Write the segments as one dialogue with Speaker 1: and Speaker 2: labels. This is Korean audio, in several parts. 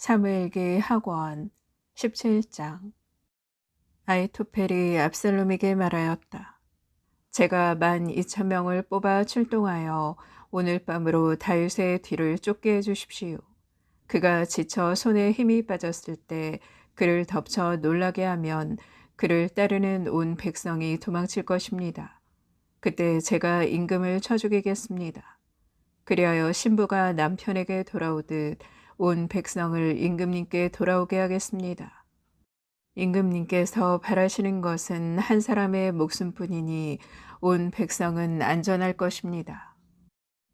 Speaker 1: 사무엘기 하권 17장. 아히토펠이 압살롬에게 말하였다. 제가 12,000명을 뽑아 출동하여 오늘 밤으로 다윗의 뒤를 쫓게 해주십시오. 그가 지쳐 손에 힘이 빠졌을 때 그를 덮쳐 놀라게 하면 그를 따르는 온 백성이 도망칠 것입니다. 그때 제가 임금을 쳐 죽이겠습니다. 그리하여 신부가 남편에게 돌아오듯 온 백성을 임금님께 돌아오게 하겠습니다. 임금님께서 바라시는 것은 한 사람의 목숨뿐이니 온 백성은 안전할 것입니다.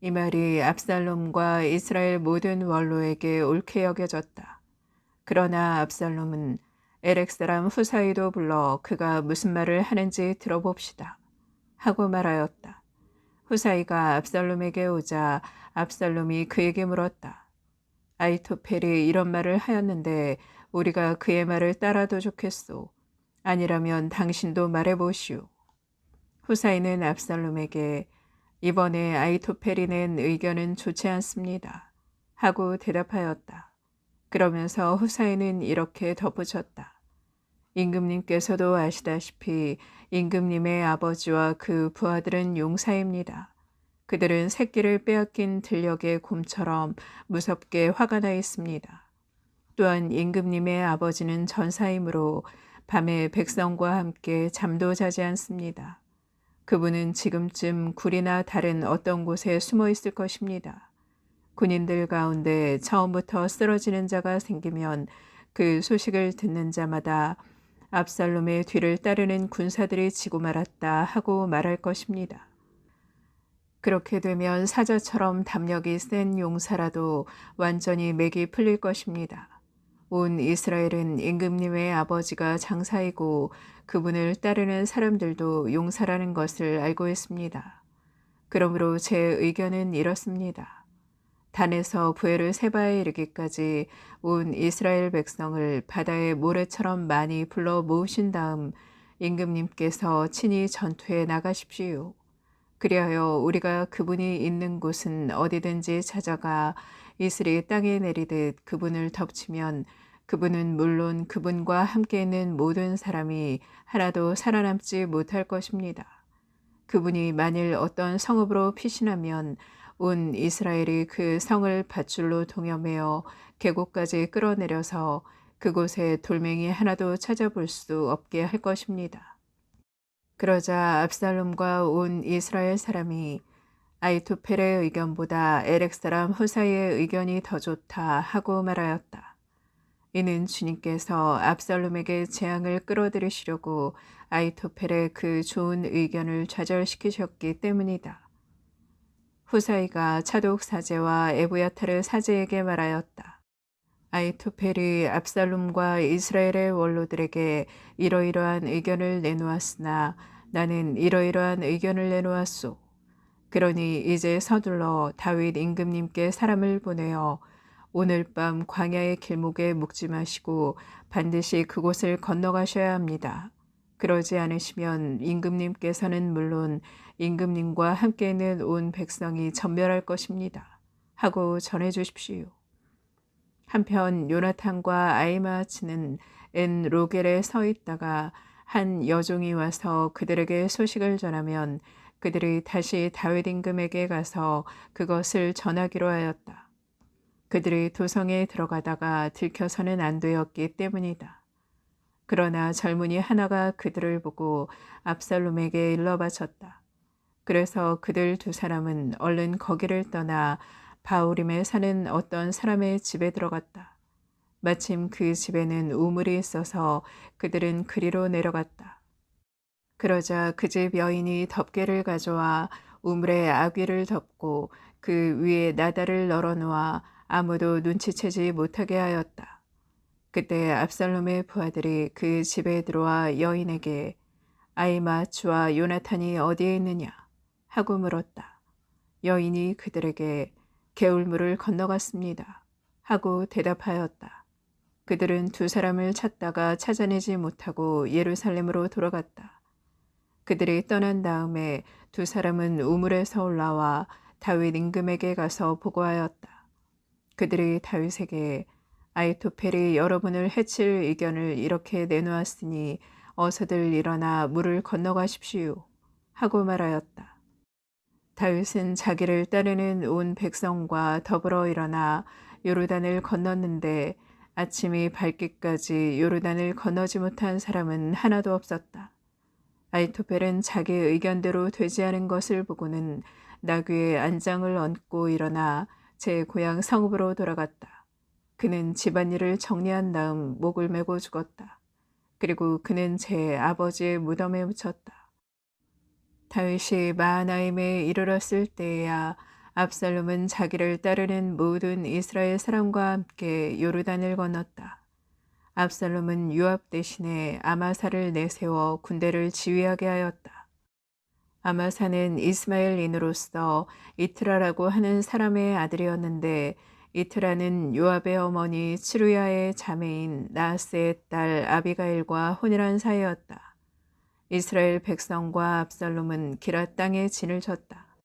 Speaker 1: 이 말이 압살롬과 이스라엘 모든 원로에게 옳게 여겨졌다. 그러나 압살롬은 에렉 사람 후사이도 불러 그가 무슨 말을 하는지 들어봅시다 하고 말하였다. 후사이가 압살롬에게 오자 압살롬이 그에게 물었다. 아히토펠이 이런 말을 하였는데 우리가 그의 말을 따라도 좋겠소. 아니라면 당신도 말해보시오. 후사이는 압살롬에게 이번에 아히토펠이 낸 의견은 좋지 않습니다 하고 대답하였다. 그러면서 후사이는 이렇게 덧붙였다. 임금님께서도 아시다시피 임금님의 아버지와 그 부하들은 용사입니다. 그들은 새끼를 빼앗긴 들녘의 곰처럼 무섭게 화가 나 있습니다. 또한 임금님의 아버지는 전사이므로 밤에 백성과 함께 잠도 자지 않습니다. 그분은 지금쯤 굴이나 다른 어떤 곳에 숨어 있을 것입니다. 군인들 가운데 처음부터 쓰러지는 자가 생기면 그 소식을 듣는 자마다 압살롬의 뒤를 따르는 군사들이 지고 말았다 하고 말할 것입니다. 그렇게 되면 사자처럼 담력이 센 용사라도 완전히 맥이 풀릴 것입니다. 온 이스라엘은 임금님의 아버지가 장사이고 그분을 따르는 사람들도 용사라는 것을 알고 있습니다. 그러므로 제 의견은 이렇습니다. 단에서 부엘을 세바에 이르기까지 온 이스라엘 백성을 바다의 모래처럼 많이 불러 모으신 다음 임금님께서 친히 전투에 나가십시오. 그리하여 우리가 그분이 있는 곳은 어디든지 찾아가 이슬이 땅에 내리듯 그분을 덮치면 그분은 물론 그분과 함께 있는 모든 사람이 하나도 살아남지 못할 것입니다. 그분이 만일 어떤 성읍으로 피신하면 온 이스라엘이 그 성을 밧줄로 동여매어 계곡까지 끌어내려서 그곳에 돌멩이 하나도 찾아볼 수 없게 할 것입니다. 그러자 압살롬과 온 이스라엘 사람이 아히토펠의 의견보다 에렉 사람 후사이의 의견이 더 좋다 하고 말하였다. 이는 주님께서 압살롬에게 재앙을 끌어들이시려고 아히토펠의 그 좋은 의견을 좌절시키셨기 때문이다. 후사이가 차독 사제와 에브야타르 사제에게 말하였다. 아히토펠이 압살롬과 이스라엘의 원로들에게 이러이러한 의견을 내놓았으나 나는 이러이러한 의견을 내놓았소. 그러니 이제 서둘러 다윗 임금님께 사람을 보내어 오늘 밤 광야의 길목에 묵지 마시고 반드시 그곳을 건너가셔야 합니다. 그러지 않으시면 임금님께서는 물론 임금님과 함께 있는 온 백성이 전멸할 것입니다. 하고 전해 주십시오. 한편 요나탄과 아히마아스는 엔 로겔에 서 있다가 한 여종이 와서 그들에게 소식을 전하면 그들이 다시 다윗 임금에게 가서 그것을 전하기로 하였다. 그들이 도성에 들어가다가 들켜서는 안 되었기 때문이다. 그러나 젊은이 하나가 그들을 보고 압살롬에게 일러 바쳤다. 그래서 그들 두 사람은 얼른 거기를 떠나 바후림에 사는 어떤 사람의 집에 들어갔다. 마침 그 집에는 우물이 있어서 그들은 그리로 내려갔다. 그러자 그 집 여인이 덮개를 가져와 우물에 아귀를 덮고 그 위에 나달을 널어놓아 아무도 눈치채지 못하게 하였다. 그때 압살롬의 부하들이 그 집에 들어와 여인에게 아히마아스와 요나탄이 어디에 있느냐 하고 물었다. 여인이 그들에게 개울물을 건너갔습니다 하고 대답하였다. 그들은 두 사람을 찾다가 찾아내지 못하고 예루살렘으로 돌아갔다. 그들이 떠난 다음에 두 사람은 우물에서 올라와 다윗 임금에게 가서 보고하였다. 그들이 다윗에게 아히토펠이 여러분을 해칠 의견을 이렇게 내놓았으니 어서들 일어나 물을 건너가십시오. 하고 말하였다. 다윗은 자기를 따르는 온 백성과 더불어 일어나 요르단을 건넜는데 아침이 밝기까지 요르단을 건너지 못한 사람은 하나도 없었다. 아히토펠은 자기의 의견대로 되지 않은 것을 보고는 나귀의 안장을 얹고 일어나 제 고향 성읍으로 돌아갔다. 그는 집안일을 정리한 다음 목을 메고 죽었다. 그리고 그는 제 아버지의 무덤에 묻혔다. 다윗이 마하나임에 이르렀을 때에야 압살롬은 자기를 따르는 모든 이스라엘 사람과 함께 요르단을 건넜다. 압살롬은 요압 대신에 아마사를 내세워 군대를 지휘하게 하였다. 아마사는 이스마엘인으로서 이트라라고 하는 사람의 아들이었는데 이트라는 요압의 어머니 츠루야의 자매인 나하스의 딸 아비가일과 혼인한 사이였다. 이스라엘 백성과 압살롬은 기랏 땅에 진을 쳤다.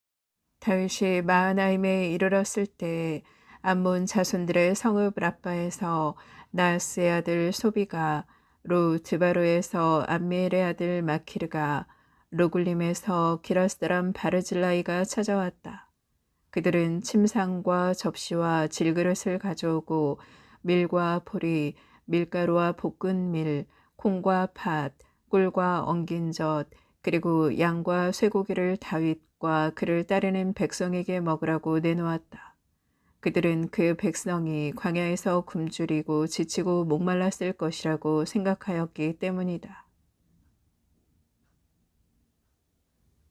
Speaker 1: 다윗이 마하나임에 이르렀을 때 암몬 자손들의 성읍 라빠에서 나하스의 아들 소비가, 로 드바로에서 암미엘의 아들 마키르가, 로굴림에서 기랏 사람 바르질라이가 찾아왔다. 그들은 침상과 접시와 질그릇을 가져오고 밀과 보리, 밀가루와 볶은 밀, 콩과 팥, 꿀과 엉긴 젖, 그리고 양과 쇠고기를 다윗과 그를 따르는 백성에게 먹으라고 내놓았다. 그들은 그 백성이 광야에서 굶주리고 지치고 목말랐을 것이라고 생각하였기 때문이다.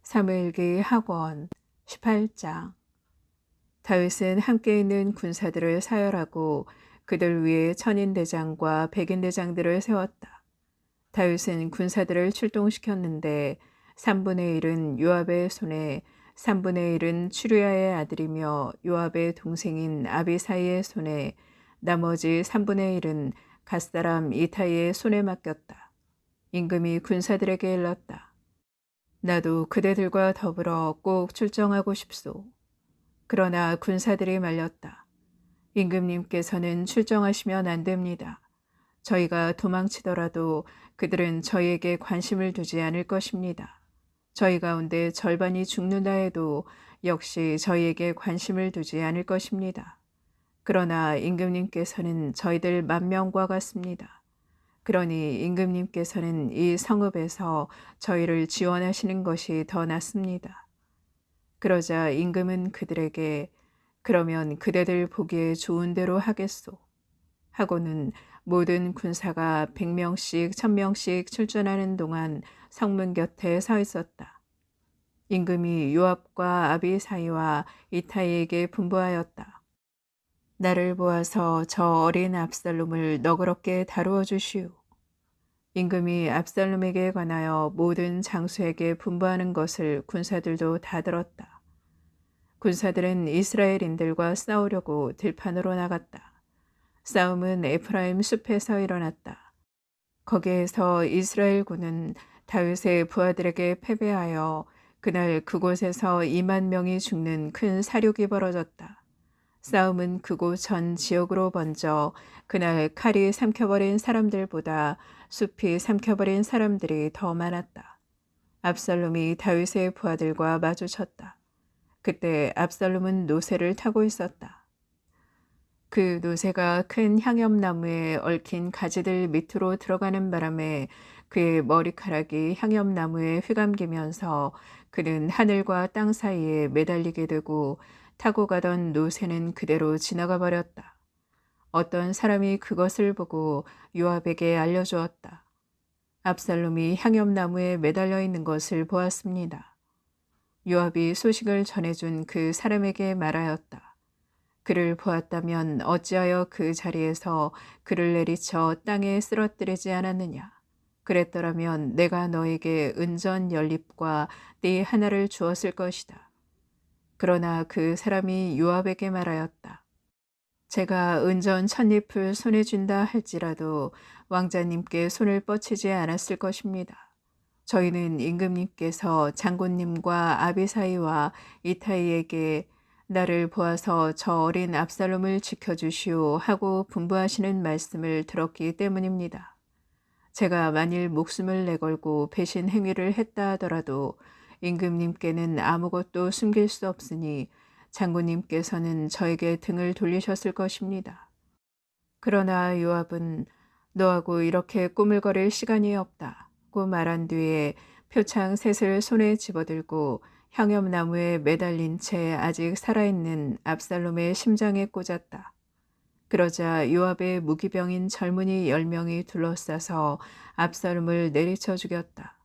Speaker 1: 사무엘기 하권 18장. 다윗은 함께 있는 군사들을 사열하고 그들 위에 천인대장과 백인대장들을 세웠다. 다윗은 군사들을 출동시켰는데 3분의 1은 요압의 손에, 3분의 1은 추루야의 아들이며 요압의 동생인 아비사이의 손에, 나머지 3분의 1은 갓사람 이타이의 손에 맡겼다. 임금이 군사들에게 일렀다. 나도 그대들과 더불어 꼭 출정하고 싶소. 그러나 군사들이 말렸다. 임금님께서는 출정하시면 안 됩니다. 저희가 도망치더라도 그들은 저희에게 관심을 두지 않을 것입니다. 저희 가운데 절반이 죽는다 해도 역시 저희에게 관심을 두지 않을 것입니다. 그러나 임금님께서는 저희들 10,000명과 같습니다. 그러니 임금님께서는 이 성읍에서 저희를 지원하시는 것이 더 낫습니다. 그러자 임금은 그들에게 그러면 그대들 보기에 좋은 대로 하겠소. 하고는 모든 군사가 100명씩 1000명씩 출전하는 동안 성문 곁에 서 있었다. 임금이 요압과 아비사이와 이타이에게 분부하였다. 나를 보아서 저 어린 압살롬을 너그럽게 다루어 주시오. 임금이 압살롬에게 관하여 모든 장수에게 분부하는 것을 군사들도 다 들었다. 군사들은 이스라엘인들과 싸우려고 들판으로 나갔다. 싸움은 에프라임 숲에서 일어났다. 거기에서 이스라엘군은 다윗의 부하들에게 패배하여 그날 그곳에서 20,000명이 죽는 큰 사륙이 벌어졌다. 싸움은 그곳 전 지역으로 번져 그날 칼이 삼켜버린 사람들보다 숲이 삼켜버린 사람들이 더 많았다. 압살롬이 다윗의 부하들과 마주쳤다. 그때 압살롬은 노새를 타고 있었다. 그 노새가 큰 향엽나무에 얽힌 가지들 밑으로 들어가는 바람에 그의 머리카락이 향엽나무에 휘감기면서 그는 하늘과 땅 사이에 매달리게 되고 타고 가던 노새는 그대로 지나가 버렸다. 어떤 사람이 그것을 보고 요압에게 알려주었다. 압살롬이 향엽나무에 매달려 있는 것을 보았습니다. 요압이 소식을 전해준 그 사람에게 말하였다. 그를 보았다면 어찌하여 그 자리에서 그를 내리쳐 땅에 쓰러뜨리지 않았느냐. 그랬더라면 내가 너에게 은전 연립과 띠 하나를 주었을 것이다. 그러나 그 사람이 요압에게 말하였다. 제가 은전 1000잎을 손에 쥔다 할지라도 왕자님께 손을 뻗치지 않았을 것입니다. 저희는 임금님께서 장군님과 아비사이와 이타이에게 나를 보아서 저 어린 압살롬을 지켜주시오 하고 분부하시는 말씀을 들었기 때문입니다. 제가 만일 목숨을 내걸고 배신 행위를 했다 하더라도 임금님께는 아무것도 숨길 수 없으니 장군님께서는 저에게 등을 돌리셨을 것입니다. 그러나 요압은 너하고 이렇게 꾸물거릴 시간이 없다고 말한 뒤에 표창 셋을 손에 집어들고 향염나무에 매달린 채 아직 살아있는 압살롬의 심장에 꽂았다. 그러자 요압의 무기병인 젊은이 10명이 둘러싸서 압살롬을 내리쳐 죽였다.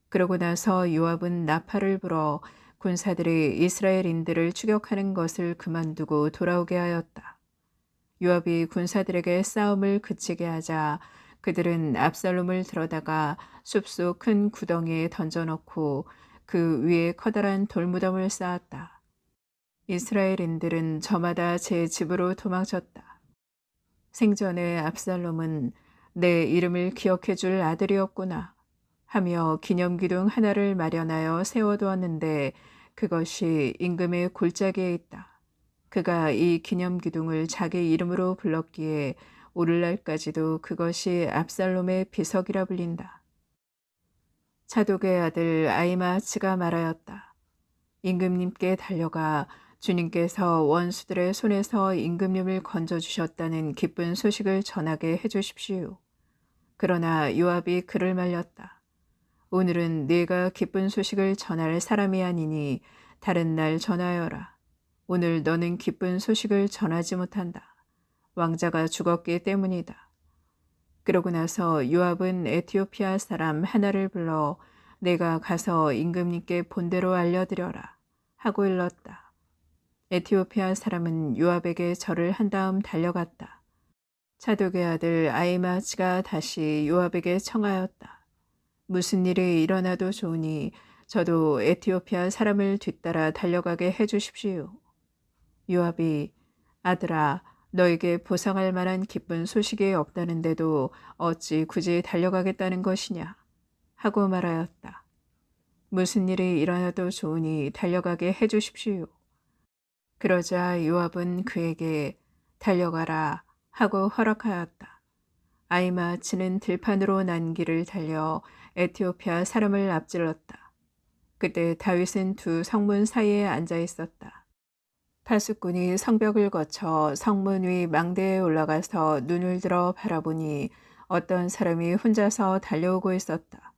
Speaker 1: 그러고 나서 요압은 나팔을 불어 군사들이 이스라엘인들을 추격하는 것을 그만두고 돌아오게 하였다. 요압이 군사들에게 싸움을 그치게 하자 그들은 압살롬을 들어다가 숲속 큰 구덩이에 던져놓고 그 위에 커다란 돌무덤을 쌓았다. 이스라엘인들은 저마다 제 집으로 도망쳤다. 생전에 압살롬은 내 이름을 기억해 줄 아들이었구나 하며 기념기둥 하나를 마련하여 세워두었는데 그것이 임금의 골짜기에 있다. 그가 이 기념기둥을 자기 이름으로 불렀기에 오늘날까지도 그것이 압살롬의 비석이라 불린다. 차독의 아들 아히마아스가 말하였다. 임금님께 달려가 주님께서 원수들의 손에서 임금님을 건져주셨다는 기쁜 소식을 전하게 해주십시오. 그러나 요압이 그를 말렸다. 오늘은 네가 기쁜 소식을 전할 사람이 아니니 다른 날 전하여라. 오늘 너는 기쁜 소식을 전하지 못한다. 왕자가 죽었기 때문이다. 그러고 나서 요압은 에티오피아 사람 하나를 불러 내가 가서 임금님께 본대로 알려드려라 하고 일렀다. 에티오피아 사람은 요압에게 절을 한 다음 달려갔다. 차독의 아들 아히마아스가 다시 요압에게 청하였다. 무슨 일이 일어나도 좋으니 저도 에티오피아 사람을 뒤따라 달려가게 해주십시오. 요압이 아들아 너에게 보상할 만한 기쁜 소식이 없다는데도 어찌 굳이 달려가겠다는 것이냐 하고 말하였다. 무슨 일이 일어나도 좋으니 달려가게 해주십시오. 그러자 요압은 그에게 달려가라 하고 허락하였다. 아히마아스는 들판으로 난 길을 달려 에티오피아 사람을 앞질렀다. 그때 다윗은 두 성문 사이에 앉아 있었다. 파수꾼이 성벽을 거쳐 성문 위 망대에 올라가서 눈을 들어 바라보니 어떤 사람이 혼자서 달려오고 있었다.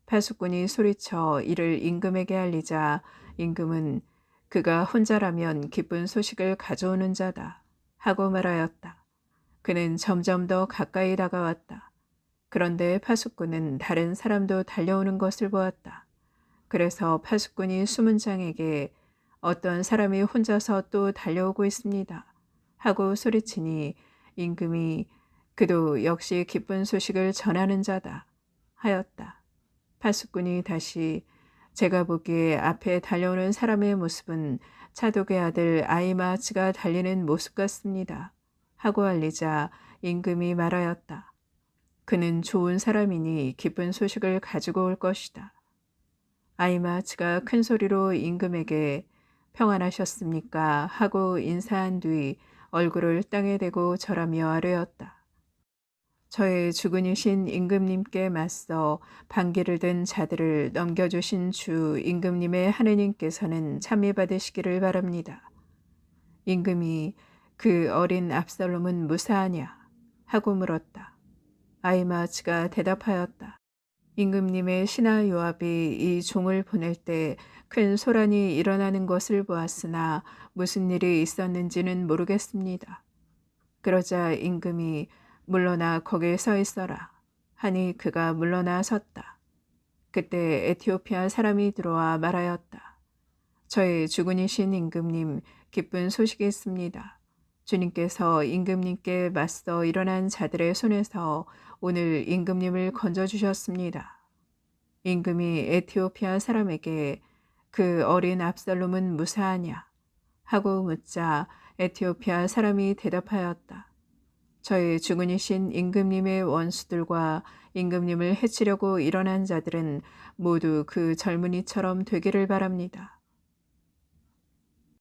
Speaker 1: 파수꾼이 소리쳐 이를 임금에게 알리자 임금은 그가 혼자라면 기쁜 소식을 가져오는 자다 하고 말하였다. 그는 점점 더 가까이 다가왔다. 그런데 파수꾼은 다른 사람도 달려오는 것을 보았다. 그래서 파수꾼이 수문장에게 어떤 사람이 혼자서 또 달려오고 있습니다 하고 소리치니 임금이 그도 역시 기쁜 소식을 전하는 자다 하였다. 파수꾼이 다시 제가 보기에 앞에 달려오는 사람의 모습은 차독의 아들 아히마아스가 달리는 모습 같습니다 하고 알리자 임금이 말하였다. 그는 좋은 사람이니 기쁜 소식을 가지고 올 것이다. 아히마아스가 큰 소리로 임금에게 평안하셨습니까? 하고 인사한 뒤 얼굴을 땅에 대고 절하며 아뢰었다. 저의 주군이신 임금님께 맞서 반기를 든 자들을 넘겨주신 주 임금님의 하느님께서는 찬미받으시기를 바랍니다. 임금이 그 어린 압살롬은 무사하냐? 하고 물었다. 아히마아스가 대답하였다. 임금님의 신하 요압이 이 종을 보낼 때 큰 소란이 일어나는 것을 보았으나 무슨 일이 있었는지는 모르겠습니다. 그러자 임금이 물러나 거기에 서 있어라 하니 그가 물러나 섰다. 그때 에티오피아 사람이 들어와 말하였다. 저의 주군이신 임금님 기쁜 소식이 있습니다. 주님께서 임금님께 맞서 일어난 자들의 손에서 오늘 임금님을 건져주셨습니다. 임금이 에티오피아 사람에게 그 어린 압살롬은 무사하냐 하고 묻자 에티오피아 사람이 대답하였다. 저희 주군이신 임금님의 원수들과 임금님을 해치려고 일어난 자들은 모두 그 젊은이처럼 되기를 바랍니다.